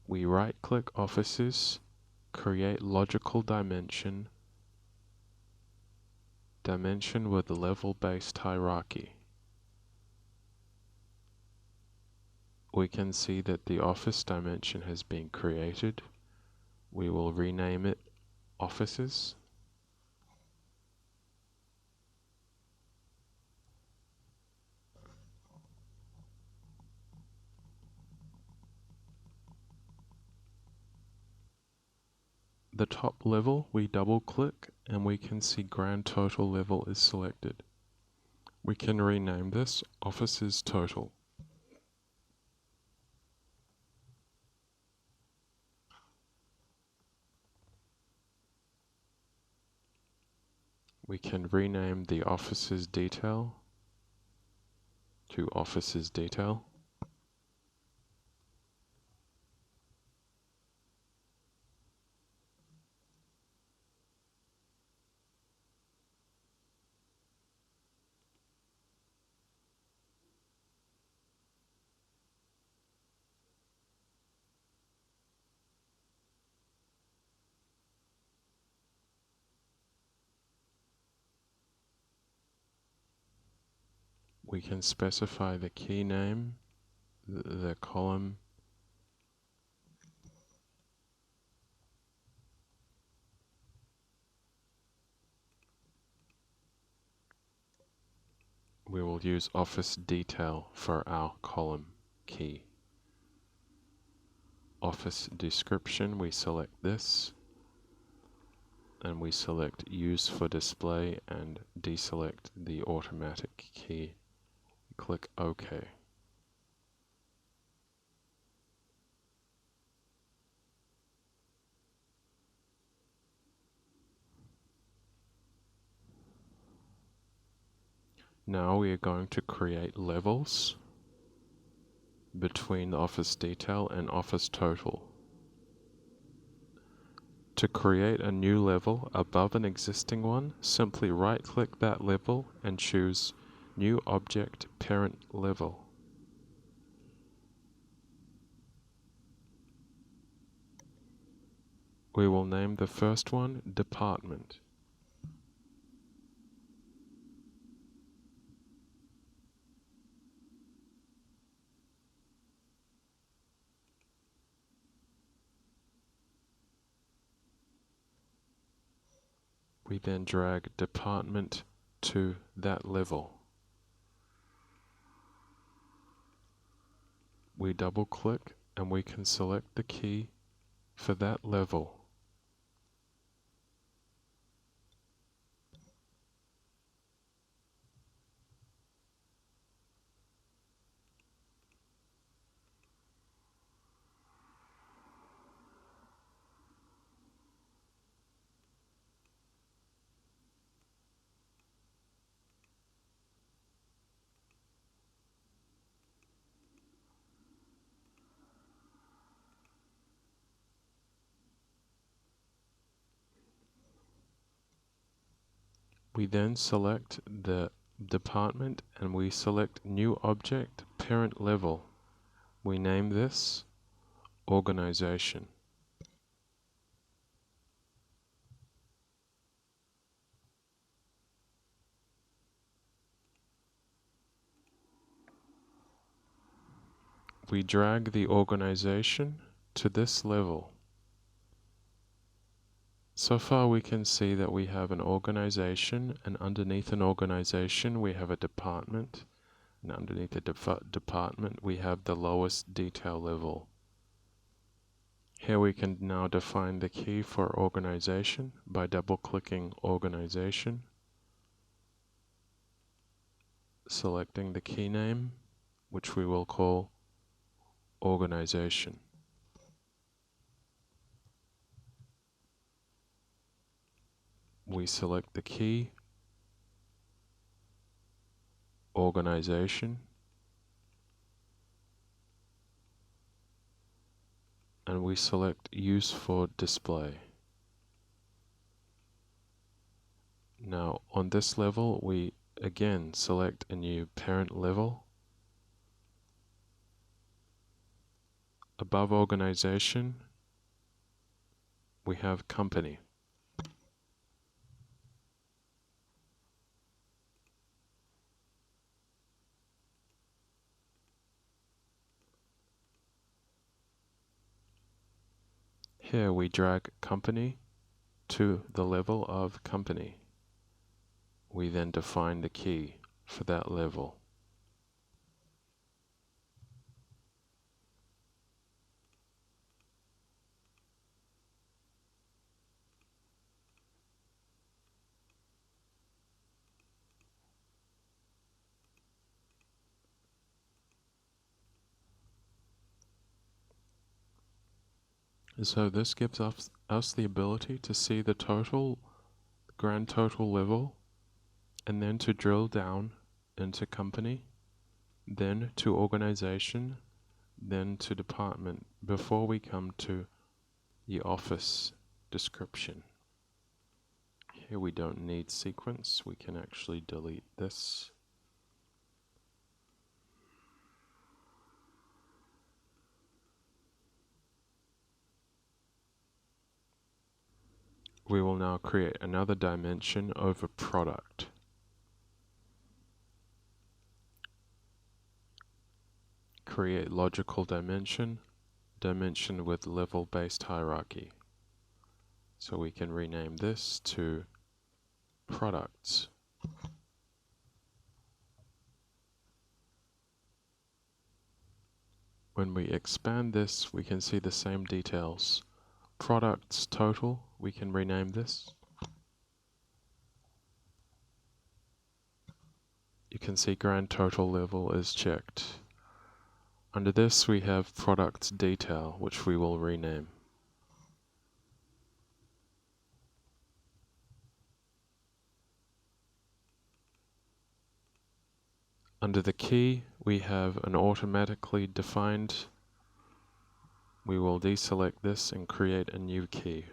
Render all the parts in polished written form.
we right-click Offices, create logical dimension, dimension with level-based hierarchy. We can see that the office dimension has been created. We will rename it Offices. The top level, we double click and we can see grand total level is selected. We can rename this Offices Total. We can rename the Offices Detail to Offices Detail. We can specify the key name, the column, we will use Office Detail for our column key. Office Description, we select this, and we select Use for Display and deselect the automatic key. Click OK. Now we are going to create levels between Office Detail and Office Total. To create a new level above an existing one, simply right-click that level and choose New Object Parent Level. We will name the first one Department. We then drag Department to that level. We double click and we can select the key for that level. We then select the department and we select New Object Parent Level. We name this Organization. We drag the organization to this level. So far we can see that we have an organization, and underneath an organization we have a department, and underneath the department we have the lowest detail level. Here we can now define the key for organization by double-clicking Organization, selecting the key name, which we will call Organization. We select the key, Organization, and we select Use for Display. Now on this level we again select a new parent level, Above organization, we have company. Here we drag company to the level of company. We then define the key for that level. So this gives us the ability to see the grand total level, and then to drill down into company, then to organization, then to department, before we come to the office description. Here we don't need sequence, we can actually delete this. We will now create another dimension over product. Create logical dimension, dimension with level-based hierarchy. So we can rename this to products. When we expand this, we can see the same details. Products total, we can rename this. You can see grand total level is checked. Under this we have products detail, which we will rename. Under the key we have an automatically defined. We will deselect this and create a new key.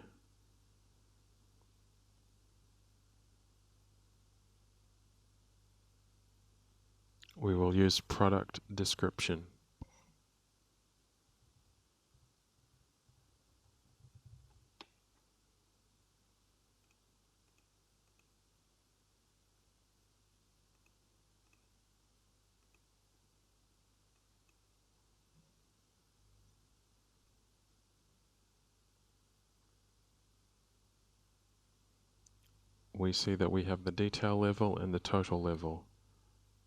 We will use product description. We see that we have the detail level and the total level.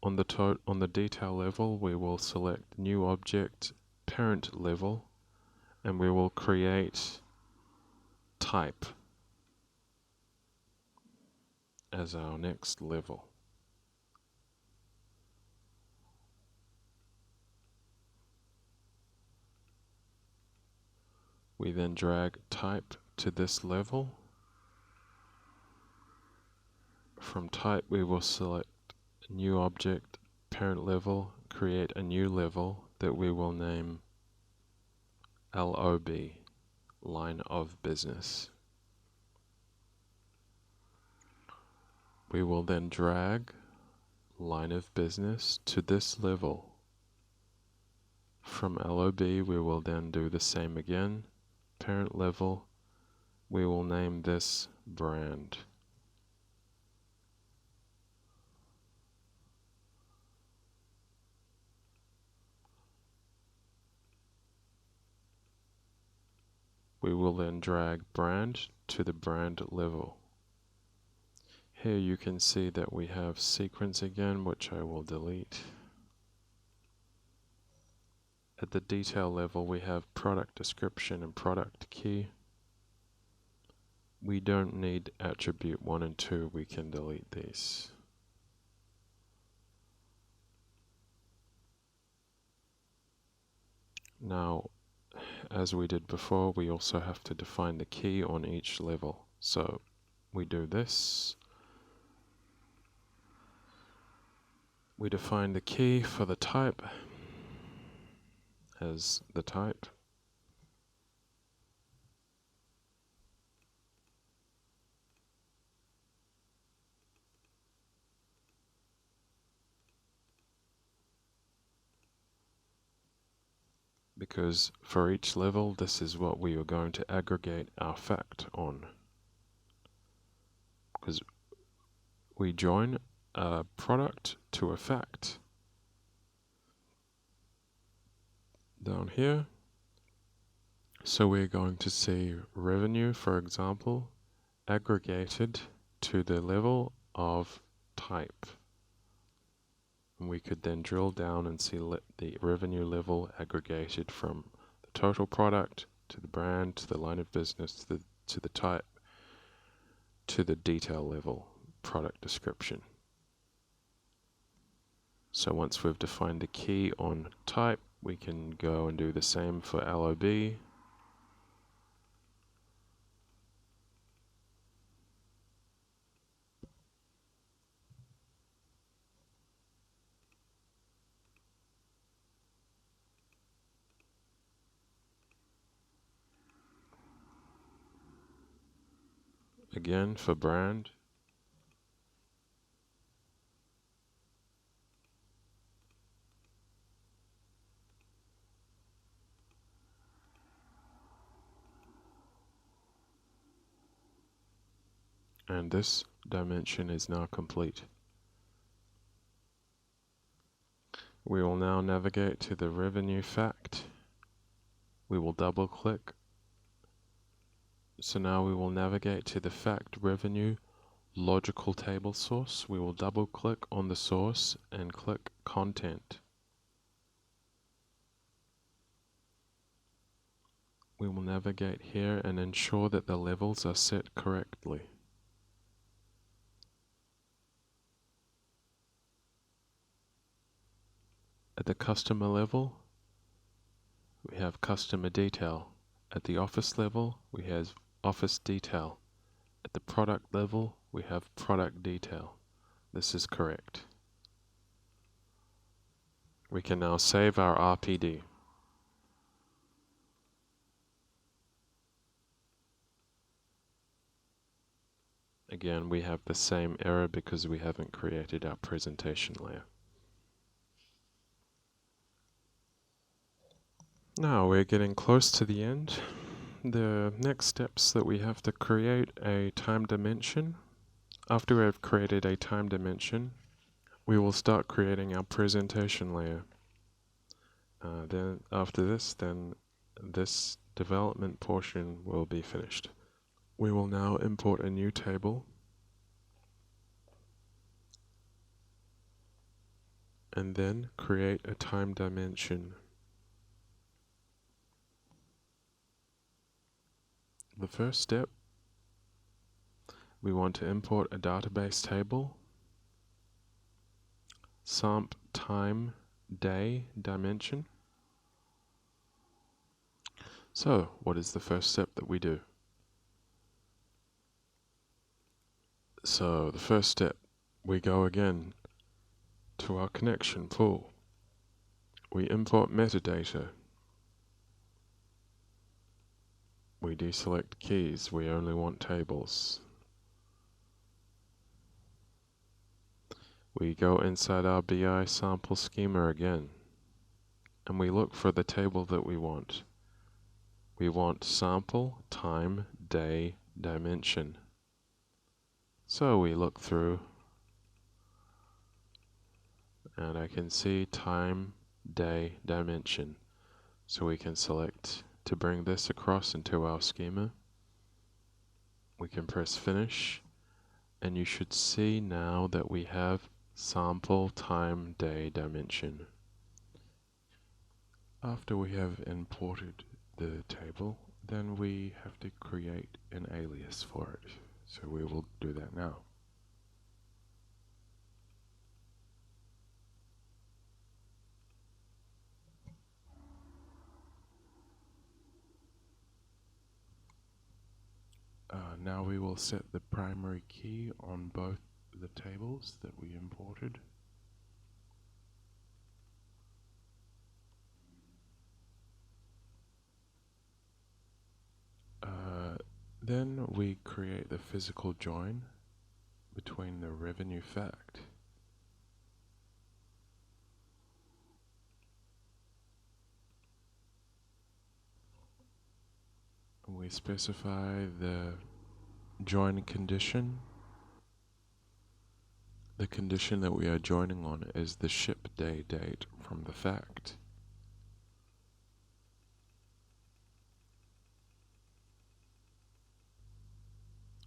On the detail level, we will select new object, parent level, and we will create type as our next level. We then drag type to this level. From type, we will select new object, parent level, create a new level that we will name LOB, line of business. We will then drag line of business to this level. From LOB, we will then do the same again. Parent level, we will name this brand. We will then drag brand to the brand level. Here you can see that we have sequence again, which I will delete. At the detail level, we have product description and product key. We don't need attribute 1 and 2, we can delete these. Now, as we did before, we also have to define the key on each level. So we do this. We define the key for the type as the type. because for each level, this is what we are going to aggregate our fact on. Because we join a product to a fact. Down here, so we're going to see revenue, for example, aggregated to the level of type. And we could then drill down and see the revenue level aggregated from the total product to the brand, to the line of business, to the type, to the detail level, product description. So once we've defined the key on type, we can go and do the same for LOB. Again for brand. And this dimension is now complete. We will now navigate to the revenue fact. We will double click. So now we will navigate to the fact revenue logical table source. We will double click on the source and click content. We will navigate here and ensure that the levels are set correctly. At the customer level, we have customer detail. At the office level, we have office detail. At the product level, we have product detail. This is correct. We can now save our RPD. Again, we have the same error because we haven't created our presentation layer. Now we're getting close to the end. The next steps that we have to create a time dimension. After we've created a time dimension, we will start creating our presentation layer. Then after this, this development portion will be finished. We will now import a new table and then create a time dimension. The first step, we want to import a database table, samp time day dimension. So, what is the first step that we do? So, the first step, we go again to our connection pool. We import metadata. We deselect keys, we only want tables. We go inside our BI sample schema again, and we look for the table that we want. We want sample, time, day, dimension. So we look through, and I can see time, day, dimension. So we can select to bring this across into our schema. We can press finish, and you should see now that we have sample, time, day, dimension. After we have imported the table, then we have to create an alias for it. So we will do that now. Now we will set the primary key on both the tables that we imported. Then we create the physical join between the revenue fact We specify the join condition. The condition that we are joining on is the ship day date from the fact.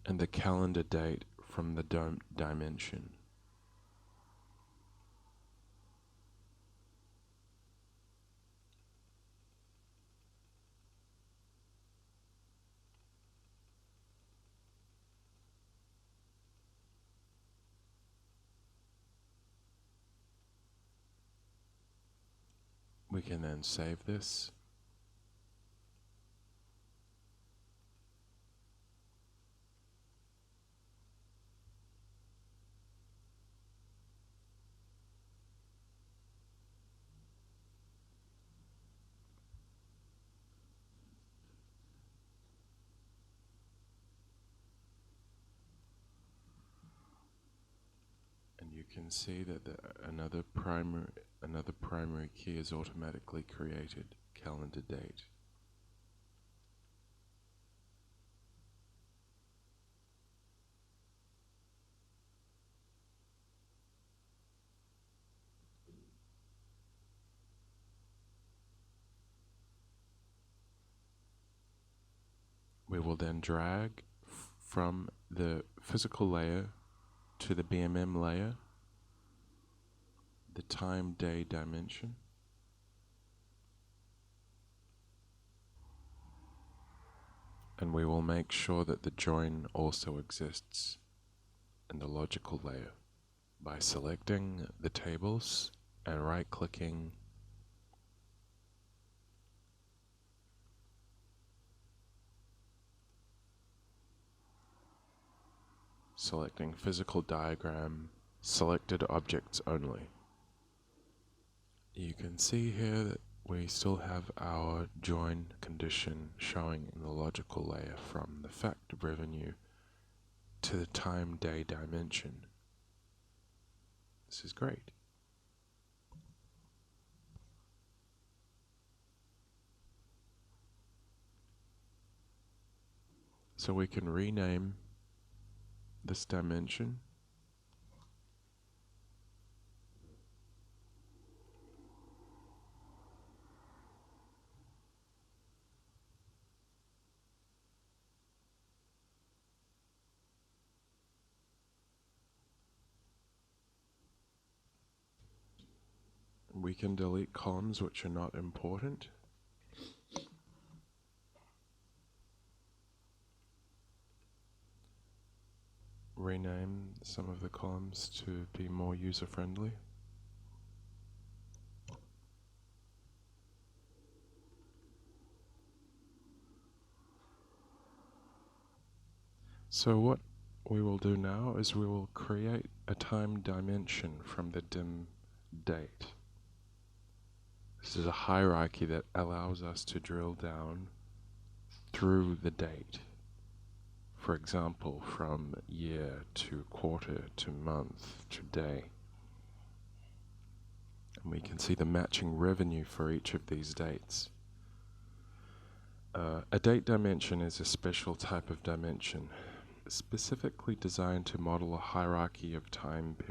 And the calendar date from the dimension. We can then save this. And you can see that another primary key is automatically created, calendar date. We will then drag from the physical layer to the BMM layer the time day dimension. And we will make sure that the join also exists in the logical layer by selecting the tables and right-clicking selecting physical diagram, selected objects only. You can see here that we still have our join condition showing in the logical layer from the fact of revenue to the time day dimension. This is great. So we can rename this dimension. We can delete columns which are not important. Rename some of the columns to be more user-friendly. So what we will do now is we will create a time dimension from the dim date. This is a hierarchy that allows us to drill down through the date. For example, from year to quarter to month to day. And we can see the matching revenue for each of these dates. A date dimension is a special type of dimension, specifically designed to model a hierarchy of time periods.